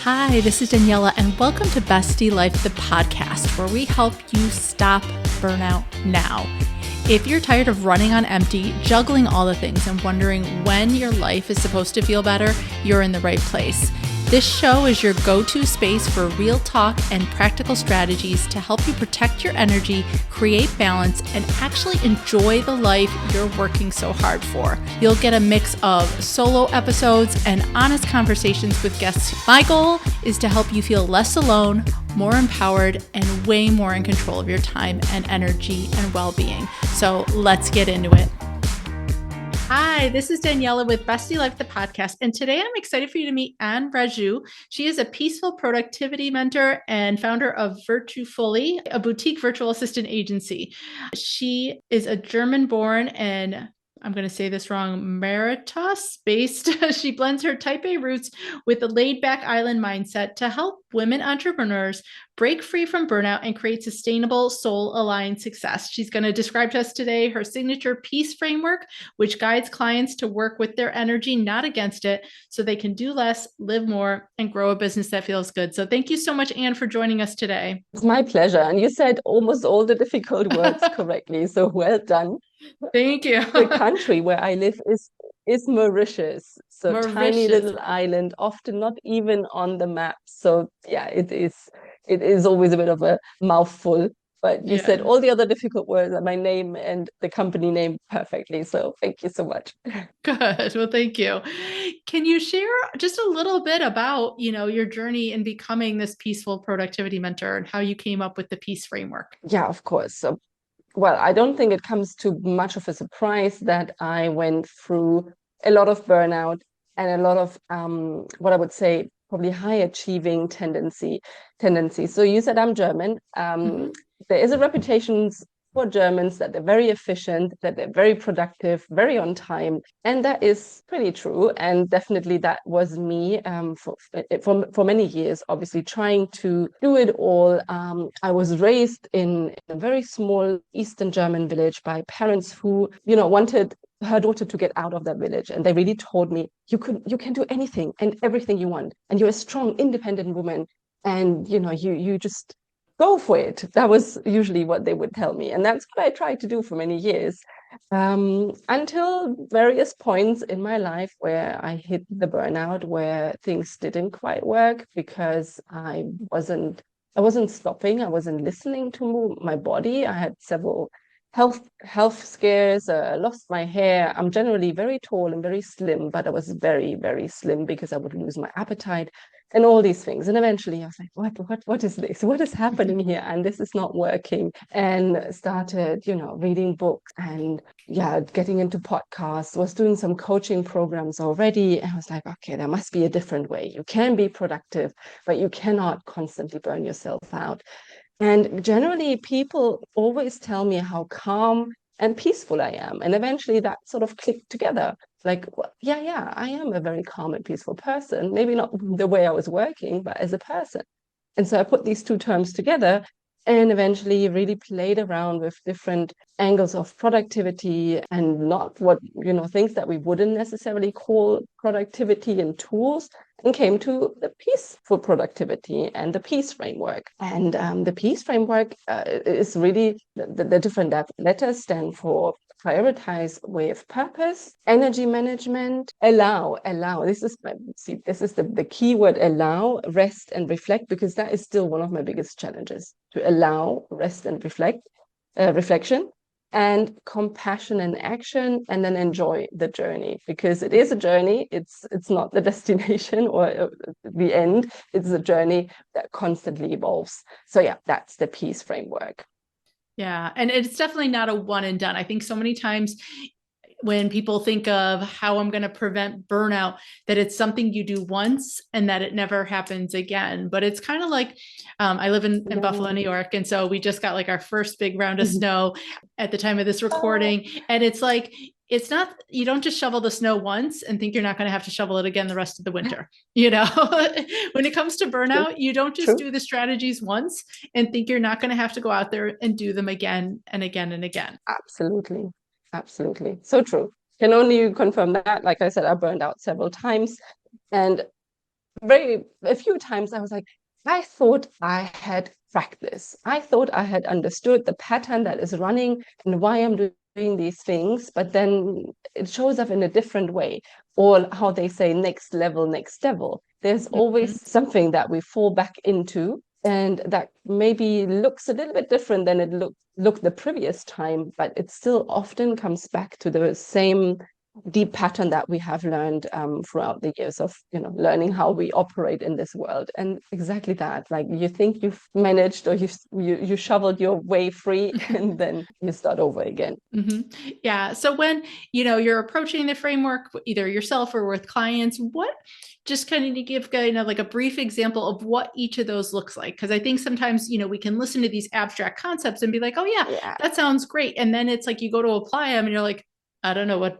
Hi, this is Daniela, and welcome to Bestie Life, the podcast, where we help you stop burnout now. If you're tired of running on empty, juggling all the things, and wondering when your life is supposed to feel better, you're in the right place. This show is your go-to space for real talk and practical strategies to help you protect your energy, create balance, and actually enjoy the life you're working so hard for. You'll get a mix of solo episodes and honest conversations with guests. My goal is to help you feel less alone, more empowered, and way more in control of your time and energy and well-being. So let's get into it. Hi, this is Daniela with Bestie Life, the podcast. And today I'm excited for you to meet Rajoo. She is a peaceful productivity mentor and founder of Virtufully, a boutique virtual assistant agency. She is a German-born and I'm going to say this wrong, Mauritius-based. She blends her Type A roots with a laid-back island mindset to help women entrepreneurs break free from burnout and create sustainable, soul-aligned success. She's going to describe to us today her signature peace framework, which guides clients to work with their energy, not against it, so they can do less, live more, and grow a business that feels good. So thank you so much, Anne, for joining us today. It's my pleasure. And you said almost all the difficult words correctly. So well done. Thank you. The country where I live is Mauritius. So Mauritius. Tiny little island, often not even on the map. So yeah, it is always a bit of a mouthful. But you said all the other difficult words, my name and the company name perfectly. So thank you so much. Good. Well, thank you. Can you share just a little bit about, your journey in becoming this peaceful productivity mentor and how you came up with the peace framework? Yeah, of course. So, well, I don't think it comes to much of a surprise that I went through a lot of burnout and a lot of what I would say probably high achieving tendency. So you said I'm German. There is a reputation for Germans that they're very efficient, that they're very productive, very on time, and that is pretty true. And definitely that was me for many years. Obviously, trying to do it all. I was raised in a very small Eastern German village by parents who, wanted her daughter to get out of that village, and they really told me you can do anything and everything you want, and you're a strong, independent woman, and you just go for it. That was usually what they would tell me. And that's what I tried to do for many years, until various points in my life where I hit the burnout, where things didn't quite work because I wasn't stopping. I wasn't listening to my body. I had several health scares, lost my hair. I'm generally very tall and very slim, but I was very, very slim because I would lose my appetite and all these things. And eventually I was like, what is this? What is happening here? And this is not working. And started, reading books and getting into podcasts, was doing some coaching programs already. And I was like, okay, there must be a different way. You can be productive, but you cannot constantly burn yourself out. And generally, people always tell me how calm and peaceful I am. And eventually that sort of clicked together. Like, well, yeah, I am a very calm and peaceful person. Maybe not the way I was working, but as a person. And so I put these two terms together and eventually really played around with different angles of productivity and not things that we wouldn't necessarily call productivity and tools, and came to the peaceful productivity and the peace framework. And the peace framework is really the different letters stand for prioritize with purpose, energy management, allow. This is the key word, allow, rest and reflect, because that is still one of my biggest challenges, to allow, rest and reflection, and compassion and action, and then enjoy the journey, because it is a journey. It's not the destination or the end. It's a journey that constantly evolves. So yeah, that's the peace framework. Yeah. And it's definitely not a one and done. I think so many times when people think of how I'm going to prevent burnout, that it's something you do once and that it never happens again. But it's kind of like, I live in Buffalo, New York. And so we just got like our first big round of snow at the time of this recording. And it's like, it's not, you don't just shovel the snow once and think you're not going to have to shovel it again the rest of the winter. When it comes to burnout, you don't just do the strategies once and think you're not going to have to go out there and do them again and again and again. Absolutely. Absolutely. So true. Can only confirm that. Like I said, I burned out several times. And a few times I was like, I thought I had cracked this. I thought I had understood the pattern that is running and why I'm doing these things, but then it shows up in a different way. Or how they say, next level, next level. There's always something that we fall back into, and that maybe looks a little bit different than it looked the previous time, but it still often comes back to the same deep pattern that we have learned throughout the years of learning how we operate in this world. And exactly that, like, you think you've managed, or you shoveled your way free, and then you start over again. Yeah. So when you're approaching the framework, either yourself or with clients, what just kind of to give like a brief example of what each of those looks like? Because I think sometimes we can listen to these abstract concepts and be like, oh yeah, that sounds great, and then it's like you go to apply them and you're like, I don't know what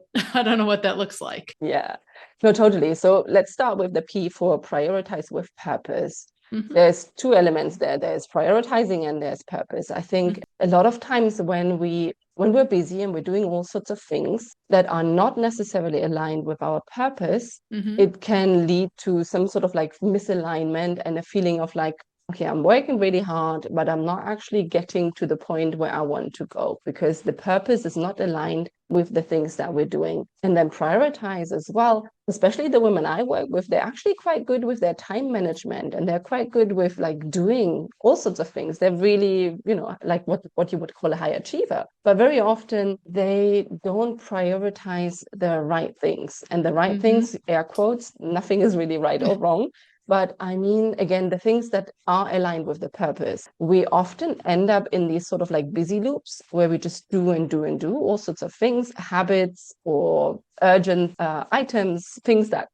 that looks like. Yeah, no, totally. So let's start with the P for prioritize with purpose. There's two elements there. There's prioritizing and there's purpose. I think a lot of times when we're busy and we're doing all sorts of things that are not necessarily aligned with our purpose, it can lead to some sort of like misalignment and a feeling of like, okay, I'm working really hard, but I'm not actually getting to the point where I want to go, because the purpose is not aligned with the things that we're doing. And then prioritize as well, especially the women I work with, they're actually quite good with their time management, and they're quite good with like doing all sorts of things. They're really, like what you would call a high achiever. But very often they don't prioritize the right things. And the right things, air quotes, nothing is really right or wrong. But I mean, again, the things that are aligned with the purpose, we often end up in these sort of like busy loops where we just do and do and do all sorts of things, habits or urgent items, things that,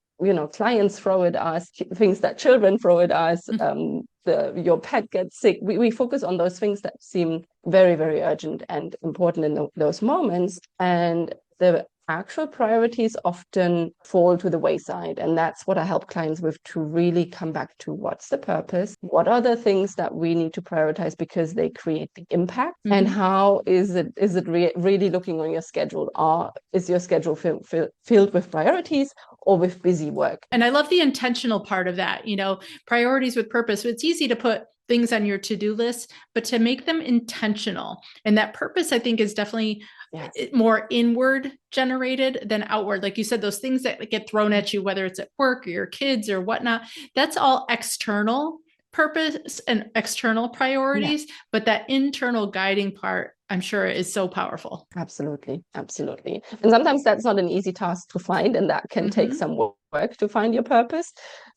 clients throw at us, things that children throw at us, your pet gets sick. We focus on those things that seem very, very urgent and important in those moments. And the actual priorities often fall to the wayside. And that's what I help clients with, to really come back to what's the purpose, what are the things that we need to prioritize because they create the impact, and how is it really looking on your schedule? Or is your schedule filled with priorities or with busy work? And I love the intentional part of that, priorities with purpose. So it's easy to put things on your to-do list, but to make them intentional. And that purpose, I think, is definitely more inward generated than outward. Like you said, those things that get thrown at you, whether it's at work or your kids or whatnot, that's all external purpose and external priorities. But that internal guiding part, I'm sure, is so powerful. Absolutely. Absolutely. And sometimes that's not an easy task to find, and that can take some work to find your purpose.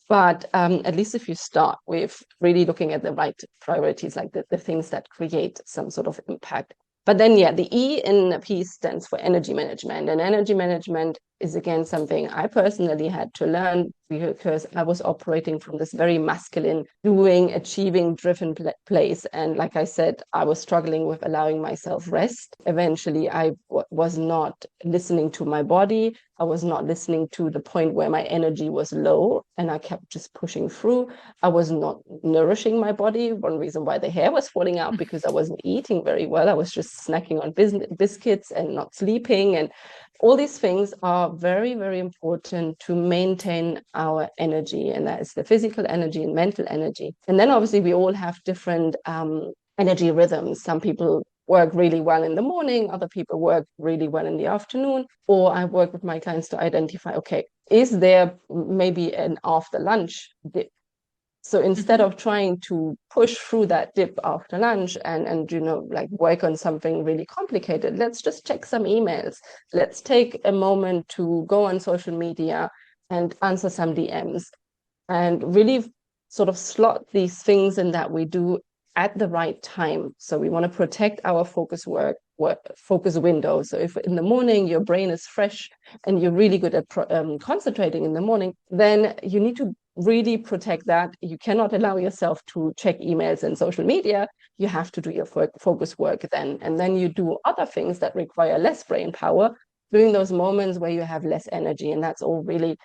But at least if you start with really looking at the right priorities, like the things that create some sort of impact. But then, the E in P stands for energy management. And energy management is, again, something I personally had to learn, because I was operating from this very masculine, doing, achieving driven place. And like I said, I was struggling with allowing myself rest. Eventually, I was not listening to my body. I was not listening to the point where my energy was low, and I kept just pushing through. I was not nourishing my body. One reason why the hair was falling out, because I wasn't eating very well. I was just snacking on biscuits and not sleeping. And all these things are very, very important to maintain our energy, and that is the physical energy and mental energy. And then obviously we all have different energy rhythms. Some people work really well in the morning, other people work really well in the afternoon. Or I work with my clients to identify, okay, is there maybe an after lunch dip? So instead of trying to push through that dip after lunch and like work on something really complicated, let's just check some emails. Let's take a moment to go on social media and answer some DMs, and really sort of slot these things in that we do at the right time. So we want to protect our focus window. So if in the morning your brain is fresh and you're really good at concentrating in the morning, then you need to really protect that. You cannot allow yourself to check emails and social media. You have to do your focus work then. And then you do other things that require less brain power during those moments where you have less energy. And that's all really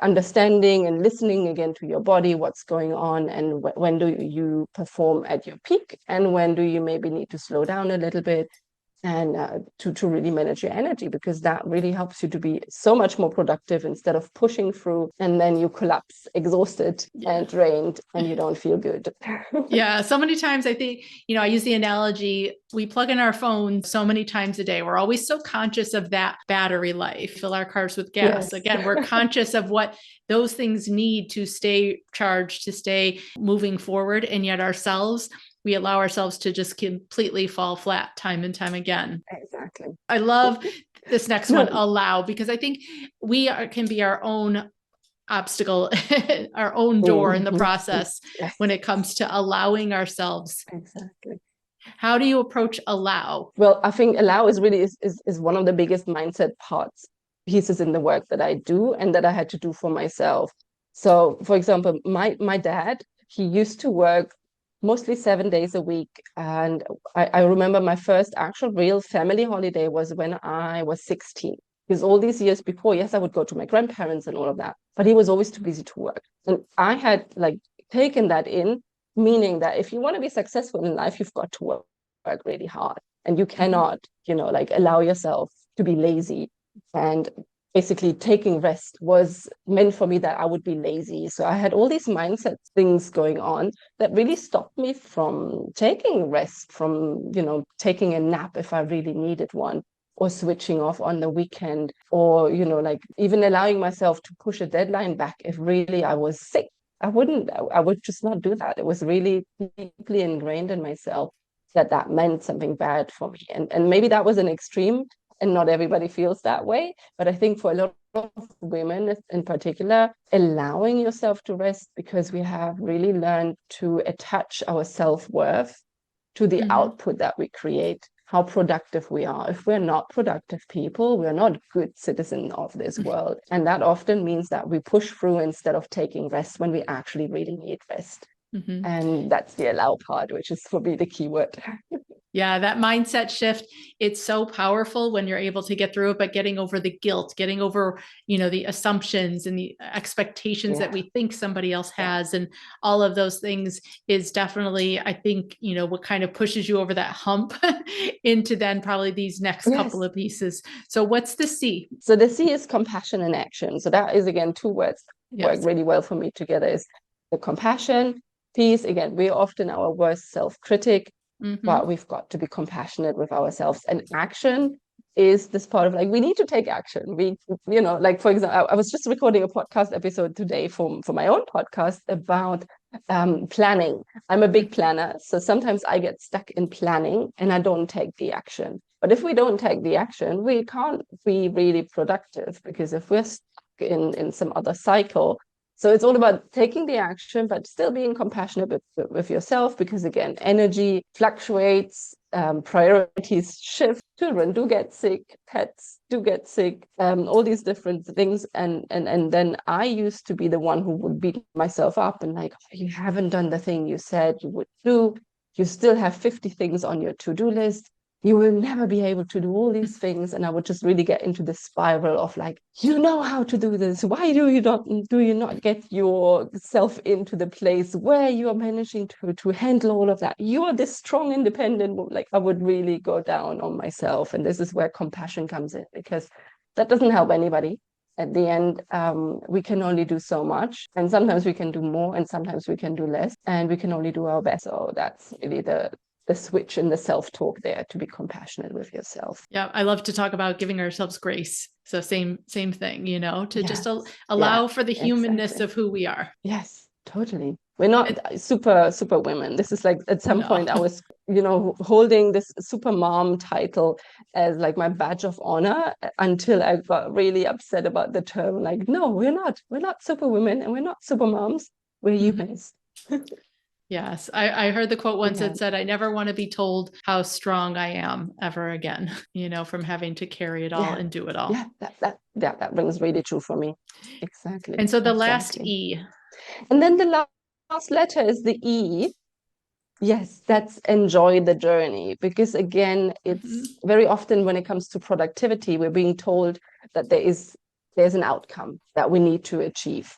understanding and listening again to your body, what's going on, and when do you perform at your peak, and when do you maybe need to slow down a little bit. and to really manage your energy, because that really helps you to be so much more productive instead of pushing through and then you collapse exhausted and drained and you don't feel good. Yeah, so many times I think, I use the analogy, we plug in our phone so many times a day. We're always so conscious of that battery life, fill our cars with gas. Yes. Again, we're conscious of what those things need to stay charged, to stay moving forward. And yet ourselves, we allow ourselves to just completely fall flat time and time again. Exactly. I love this next one, allow, because I think we can be our own obstacle, our own door in the process when it comes to allowing ourselves. Exactly. How do you approach allow? Well, I think allow is really is one of the biggest mindset pieces in the work that I do and that I had to do for myself. So, for example, my dad, he used to work mostly 7 days a week. And I remember my first actual real family holiday was when I was 16. Because all these years before, yes, I would go to my grandparents and all of that, but he was always too busy to work. And I had like taken that in, meaning that if you want to be successful in life, you've got to work really hard. And you cannot, like allow yourself to be lazy. And basically taking rest was meant for me that I would be lazy. So I had all these mindset things going on that really stopped me from taking rest, from, taking a nap if I really needed one, or switching off on the weekend, or, like even allowing myself to push a deadline back if really I was sick. I would just not do that. It was really deeply ingrained in myself that meant something bad for me. And maybe that was an extreme, and not everybody feels that way. But I think for a lot of women in particular, allowing yourself to rest, because we have really learned to attach our self-worth to the output that we create, how productive we are. If we're not productive people, we're not good citizens of this world. And that often means that we push through instead of taking rest when we actually really need rest. And that's the allow part, which is for me the key word. Yeah, that mindset shift, it's so powerful when you're able to get through it, but getting over the guilt, getting over, the assumptions and the expectations that we think somebody else has, and all of those things is definitely, I think, what kind of pushes you over that hump into then probably these next couple of pieces. So what's the C? So the C is compassion in action. So that is, again, two words work really well for me together, is the compassion piece. Again, we're often our worst self-critic. But we've got to be compassionate with ourselves. And action is this part of like, we need to take action. Like, for example, I was just recording a podcast episode today for my own podcast about planning. I'm a big planner. So sometimes I get stuck in planning and I don't take the action. But if we don't take the action, we can't be really productive, because if we're stuck in some other cycle. So it's all about taking the action, but still being compassionate with yourself, because again, energy fluctuates, priorities shift, children do get sick, pets do get sick, all these different things. And then I used to be the one who would beat myself up and like, oh, you haven't done the thing you said you would do. You still have 50 things on your to-do list. You will never be able to do all these things. And I would just really get into this spiral of like, you know how to do this. Why do you not get yourself into the place where you are managing to handle all of that? You are this strong, independent woman. Like, I would really go down on myself. And this is where compassion comes in, because that doesn't help anybody. At the end, we can only do so much. And sometimes we can do more and sometimes we can do less. And we can only do our best. So that's really the switch in the self-talk there, to be compassionate with yourself. Yeah, I love to talk about giving ourselves grace. So same thing, to just allow for the humanness of who we are. Yes, totally. We're not super women. This is like, at some point I was, holding this super mom title as like my badge of honor, until I got really upset about the term. Like, no, we're not super women and we're not super moms. We're humans. Yes. I heard the quote once that said, I never want to be told how strong I am ever again, from having to carry it all and do it all. Yeah, that rings really true for me. Exactly. And so the last E. And then the last letter is the E. Yes, that's enjoy the journey. Because again, it's very often when it comes to productivity, we're being told that there's an outcome that we need to achieve.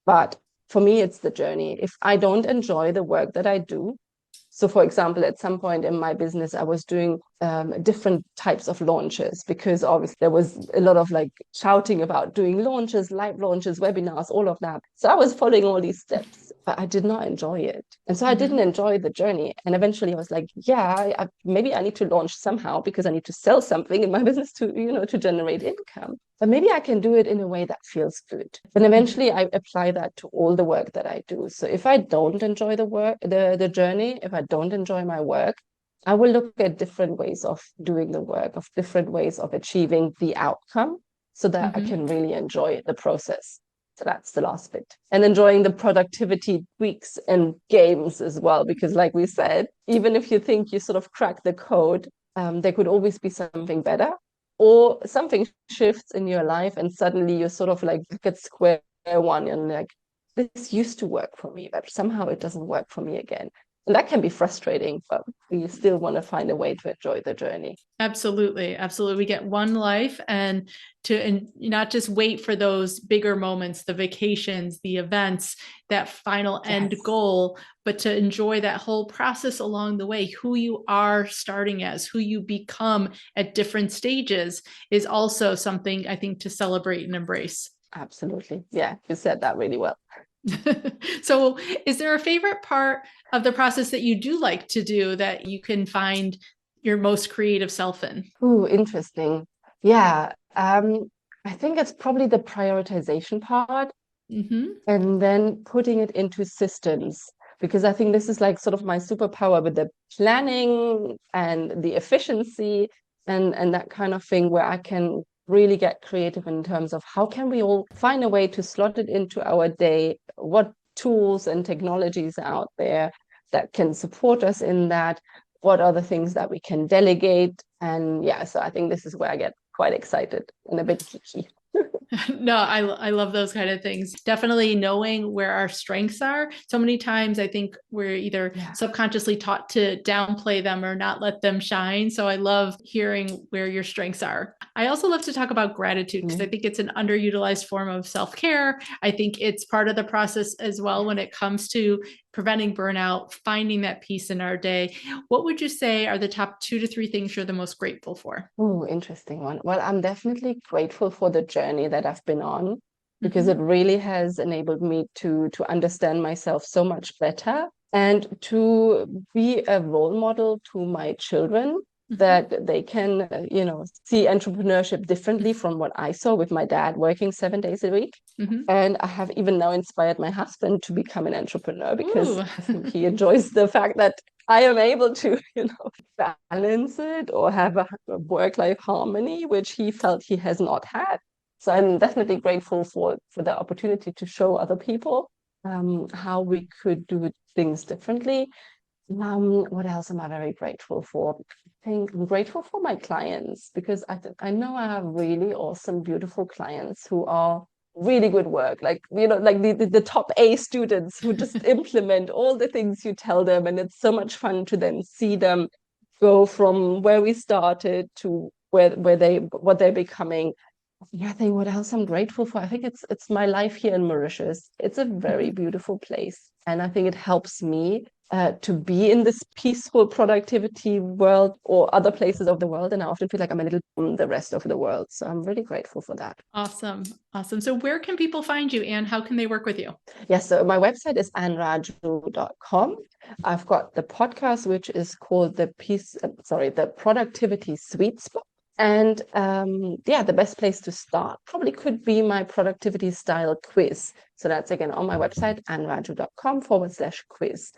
But for me, it's the journey. If I don't enjoy the work that I do, So for example, at some point in my business, I was doing different types of launches, because obviously there was a lot of like shouting about doing launches, live launches, webinars, all of that. So I was following all these steps, but I did not enjoy it. And so I didn't enjoy the journey. And eventually I was like, yeah, maybe I need to launch somehow, because I need to sell something in my business to, to generate income. But maybe I can do it in a way that feels good. And eventually I apply that to all the work that I do. So if I don't enjoy the work, the journey, if I don't enjoy my work, I will look at different ways of doing the work, of different ways of achieving the outcome, so that I can really enjoy the process. So that's the last bit. And enjoying the productivity tweaks and games as well, because like we said, even if you think you sort of crack the code, there could always be something better, or something shifts in your life and suddenly you're sort of like at square one and like, this used to work for me, but somehow it doesn't work for me again. And that can be frustrating, but you still want to find a way to enjoy the journey. Absolutely. Absolutely. We get one life, and not just wait for those bigger moments, the vacations, the events, that final end goal, but to enjoy that whole process along the way. Who you are starting as, who you become at different stages is also something I think to celebrate and embrace. Absolutely. Yeah, you said that really well. So is there a favorite part of the process that you do like to do that you can find your most creative self in? Ooh, interesting. Yeah. I think it's probably the prioritization part, and then putting it into systems, because I think this is like sort of my superpower with the planning and the efficiency and that kind of thing, where I can really get creative in terms of how can we all find a way to slot it into our day, what tools and technologies are out there that can support us in that, what are the things that we can delegate. And yeah, so I think this is where I get quite excited and a bit geeky. No, I love those kind of things. Definitely knowing where our strengths are. So many times I think we're either subconsciously taught to downplay them or not let them shine. So I love hearing where your strengths are. I also love to talk about gratitude, because I think it's an underutilized form of self-care. I think it's part of the process as well when it comes to preventing burnout, finding that peace in our day. What would you say are the top 2 to 3 things you're the most grateful for? Oh, interesting one. Well, I'm definitely grateful for the journey that I've been on, because it really has enabled me to understand myself so much better, and to be a role model to my children, that they can, see entrepreneurship differently from what I saw with my dad working 7 days a week. And I have even now inspired my husband to become an entrepreneur, because I think he enjoys the fact that I am able to, balance it or have a work-life harmony, which he felt he has not had. So I'm definitely grateful for the opportunity to show other people how we could do things differently. What else am I very grateful for? I think I'm grateful for my clients, because I know I have really awesome, beautiful clients who are really good work, like like the top A students who just implement all the things you tell them, and it's so much fun to then see them go from where we started to what they're becoming. I think what else I'm grateful for, I think it's my life here in Mauritius. It's a very beautiful place, and I think it helps me to be in this peaceful productivity world, or other places of the world. And I often feel like I'm a little from the rest of the world. So I'm really grateful for that. Awesome. Awesome. So where can people find you, and how can they work with you? Yes, so my website is anrajoo.com. I've got the podcast, which is called the Productivity Sweet Spot. And the best place to start probably could be my productivity style quiz. So that's again on my website, anrajoo.com/quiz.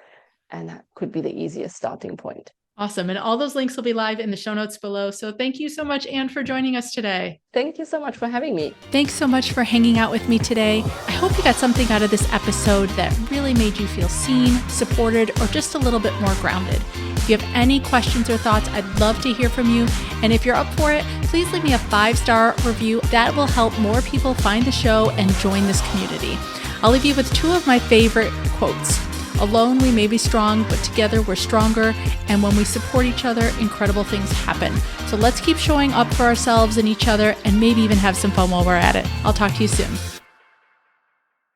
And that could be the easiest starting point. Awesome. And all those links will be live in the show notes below. So thank you so much, Anne, for joining us today. Thank you so much for having me. Thanks so much for hanging out with me today. I hope you got something out of this episode that really made you feel seen, supported, or just a little bit more grounded. If you have any questions or thoughts, I'd love to hear from you. And if you're up for it, please leave me a 5-star review. That will help more people find the show and join this community. I'll leave you with 2 of my favorite quotes. Alone, we may be strong, but together we're stronger. And when we support each other, incredible things happen. So let's keep showing up for ourselves and each other, and maybe even have some fun while we're at it. I'll talk to you soon.